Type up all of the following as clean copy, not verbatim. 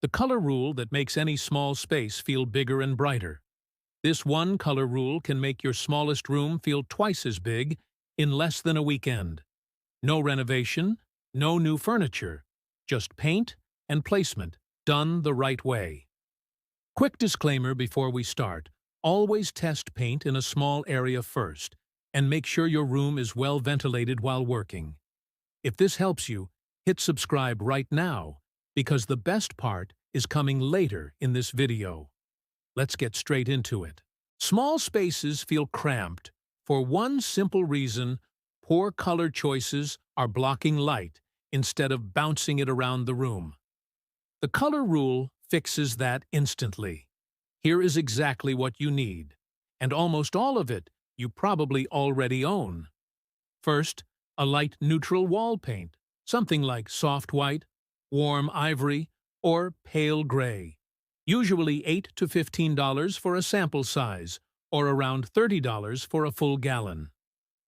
The color rule that makes any small space feel bigger and brighter. This one color rule can make your smallest room feel twice as big in less than a weekend. No renovation, no new furniture, just paint and placement done the right way. Quick disclaimer before we start. Always test paint in a small area first, and make sure your room is well ventilated while working. If this helps you, hit subscribe right now, because the best part is coming later in this video. Let's get straight into it. Small spaces feel cramped for one simple reason: poor color choices are blocking light instead of bouncing it around the room. The color rule fixes that instantly. Here is exactly what you need, and almost all of it you probably already own. First, a light neutral wall paint, something like soft white, warm ivory, or pale gray. Usually $8 to $15 for a sample size, or around $30 for a full gallon.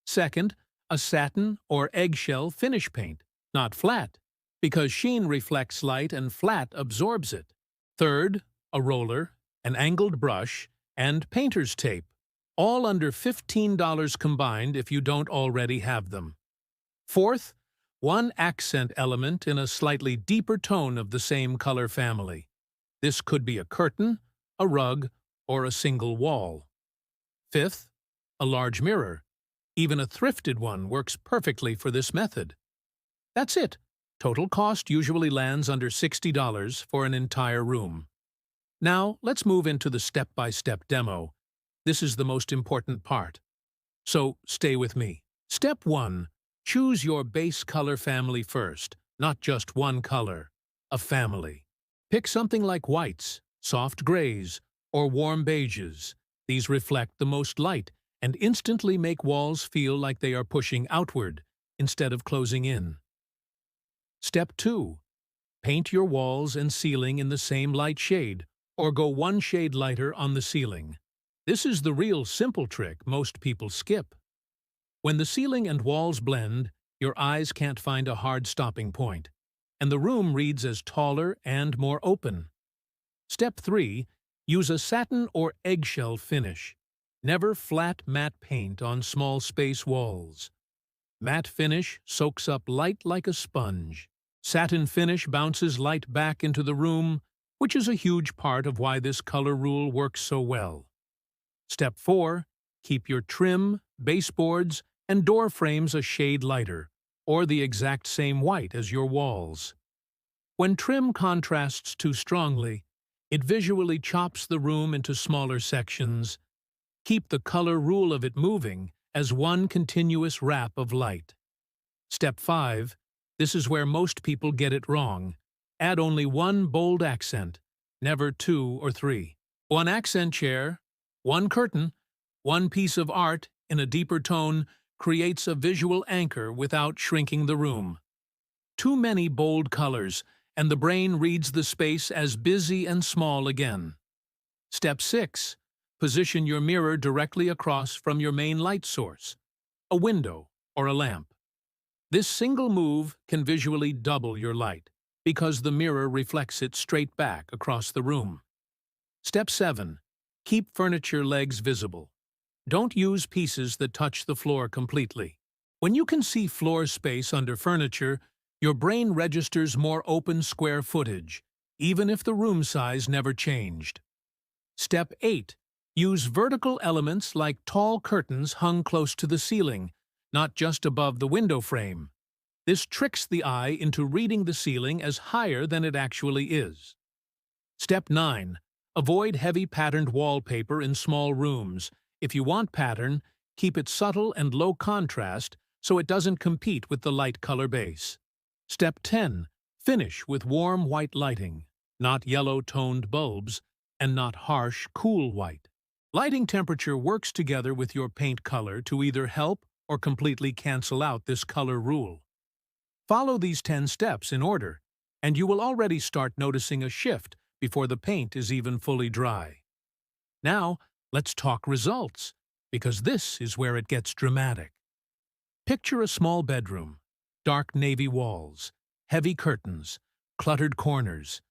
Second, a satin or eggshell finish paint, not flat, because sheen reflects light and flat absorbs it. Third, a roller, an angled brush, and painter's tape, all under $15 combined if you don't already have them. Fourth, one accent element in a slightly deeper tone of the same color family. This could be a curtain, a rug, or a single wall. Fifth, a large mirror. Even a thrifted one works perfectly for this method. That's it. Total cost usually lands under $60 for an entire room. Now, let's move into the step-by-step demo. This is the most important part. So, stay with me. Step 1. Choose your base color family first, not just one color, a family. Pick something like whites, soft grays, or warm beiges. These reflect the most light and instantly make walls feel like they are pushing outward instead of closing in. Step 2. Paint your walls and ceiling in the same light shade, or go one shade lighter on the ceiling. This is the real simple trick most people skip. When the ceiling and walls blend, your eyes can't find a hard stopping point, and the room reads as taller and more open. Step 3. Use a satin or eggshell finish. Never flat matte paint on small space walls. Matte finish soaks up light like a sponge. Satin finish bounces light back into the room, which is a huge part of why this color rule works so well. Step 4. Keep your trim, baseboards, and door frames a shade lighter, or the exact same white as your walls. When trim contrasts too strongly, it visually chops the room into smaller sections. Keep the color rule of it moving as one continuous wrap of light. Step 5. This is where most people get it wrong. Add only one bold accent, never 2 or 3. One accent chair, one curtain, one piece of art in a deeper tone creates a visual anchor without shrinking the room. Too many bold colors, and the brain reads the space as busy and small again. Step 6. Position your mirror directly across from your main light source, a window or a lamp. This single move can visually double your light, because the mirror reflects it straight back across the room. Step 7. Keep furniture legs visible. Don't use pieces that touch the floor completely. When you can see floor space under furniture, your brain registers more open square footage, even if the room size never changed. Step 8. Use vertical elements like tall curtains hung close to the ceiling, not just above the window frame. This tricks the eye into reading the ceiling as higher than it actually is. Step 9. Avoid heavy patterned wallpaper in small rooms. If you want pattern, keep it subtle and low contrast so it doesn't compete with the light color base. Step 10. Finish with warm white lighting, not yellow-toned bulbs, and not harsh, cool white. Lighting temperature works together with your paint color to either help or completely cancel out this color rule. Follow these 10 steps in order, and you will already start noticing a shift before the paint is even fully dry. Now, let's talk results, because this is where it gets dramatic. Picture a small bedroom, dark navy walls, heavy curtains, cluttered corners.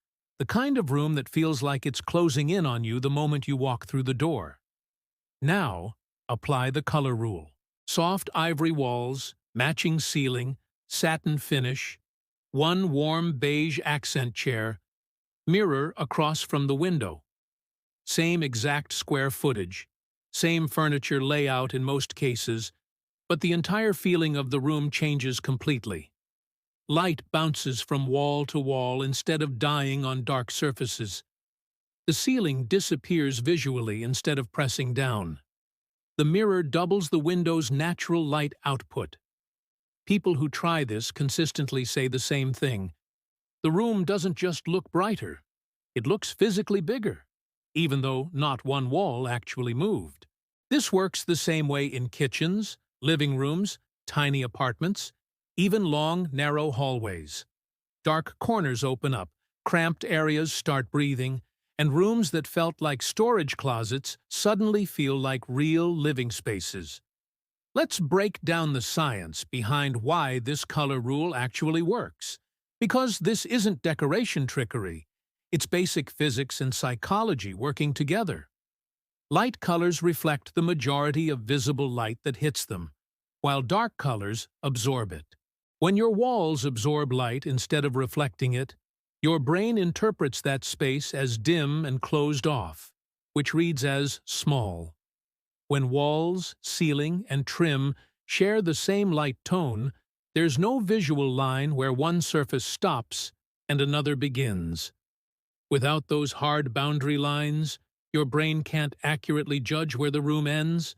The kind of room that feels like it's closing in on you the moment you walk through the door. Now, apply the color rule. Soft ivory walls, matching ceiling, satin finish, one warm beige accent chair, mirror across from the window. Same exact square footage, same furniture layout in most cases, but the entire feeling of the room changes completely. Light bounces from wall to wall instead of dying on dark surfaces. The ceiling disappears visually instead of pressing down. The mirror doubles the window's natural light output. People who try this consistently say the same thing. The room doesn't just look brighter, it looks physically bigger, even though not one wall actually moved. This works the same way in kitchens, living rooms, tiny apartments, even long, narrow hallways. Dark corners open up, cramped areas start breathing, and rooms that felt like storage closets suddenly feel like real living spaces. Let's break down the science behind why this color rule actually works. Because this isn't decoration trickery, it's basic physics and psychology working together. Light colors reflect the majority of visible light that hits them, while dark colors absorb it. When your walls absorb light instead of reflecting it, your brain interprets that space as dim and closed off, which reads as small. When walls, ceiling, and trim share the same light tone, there's no visual line where one surface stops and another begins. Without those hard boundary lines, your brain can't accurately judge where the room ends,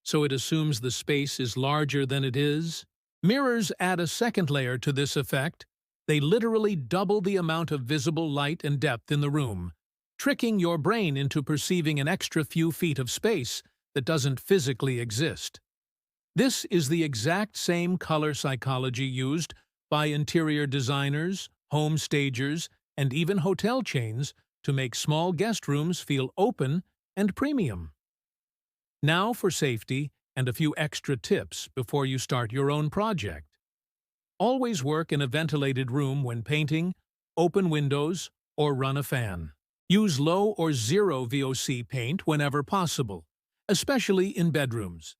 so it assumes the space is larger than it is. Mirrors add a second layer to this effect. They literally double the amount of visible light and depth in the room, tricking your brain into perceiving an extra few feet of space that doesn't physically exist. This is the exact same color psychology used by interior designers, home stagers, and even hotel chains to make small guest rooms feel open and premium. Now for safety and a few extra tips before you start your own project. Always work in a ventilated room when painting, open windows, or run a fan. Use low or zero VOC paint whenever possible, especially in bedrooms.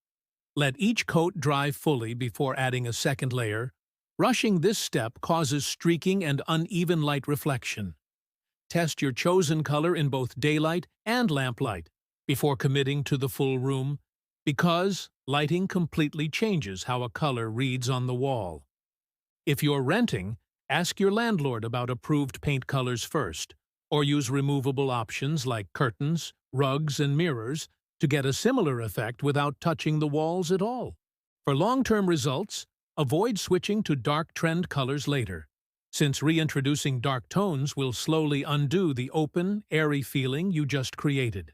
Let each coat dry fully before adding a second layer. Rushing this step causes streaking and uneven light reflection. Test your chosen color in both daylight and lamplight before committing to the full room, because lighting completely changes how a color reads on the wall. If you're renting, ask your landlord about approved paint colors first, or use removable options like curtains, rugs, and mirrors to get a similar effect without touching the walls at all. For long-term results, avoid switching to dark trend colors later, since reintroducing dark tones will slowly undo the open, airy feeling you just created.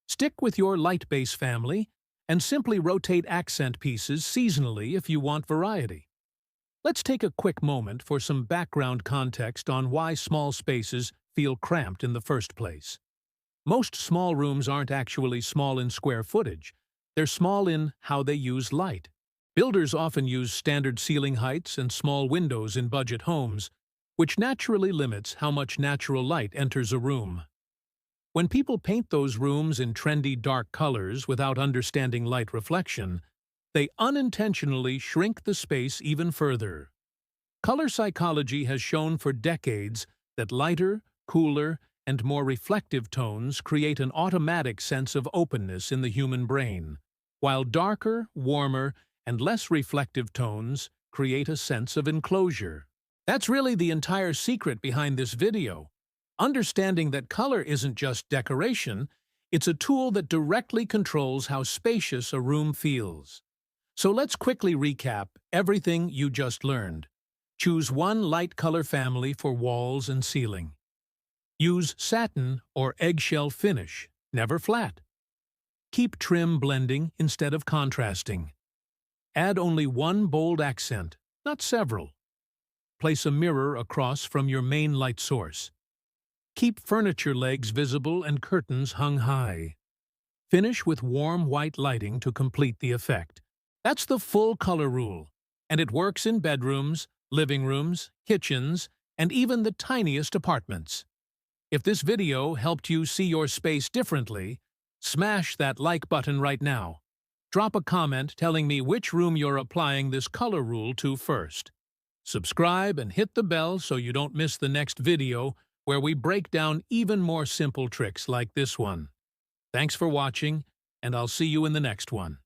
Stick with your light base family and simply rotate accent pieces seasonally if you want variety. Let's take a quick moment for some background context on why small spaces feel cramped in the first place. Most small rooms aren't actually small in square footage. They're small in how they use light. Builders often use standard ceiling heights and small windows in budget homes, which naturally limits how much natural light enters a room. When people paint those rooms in trendy dark colors without understanding light reflection, they unintentionally shrink the space even further. Color psychology has shown for decades that lighter, cooler, and more reflective tones create an automatic sense of openness in the human brain, while darker, warmer, and less reflective tones create a sense of enclosure. That's really the entire secret behind this video. Understanding that color isn't just decoration, it's a tool that directly controls how spacious a room feels. So let's quickly recap everything you just learned. Choose one light color family for walls and ceiling. Use satin or eggshell finish, never flat. Keep trim blending instead of contrasting. Add only one bold accent, not several. Place a mirror across from your main light source. Keep furniture legs visible and curtains hung high. Finish with warm white lighting to complete the effect. That's the full color rule, and it works in bedrooms, living rooms, kitchens, and even the tiniest apartments. If this video helped you see your space differently, smash that like button right now. Drop a comment telling me which room you're applying this color rule to first. Subscribe and hit the bell so you don't miss the next video where we break down even more simple tricks like this one. Thanks for watching, and I'll see you in the next one.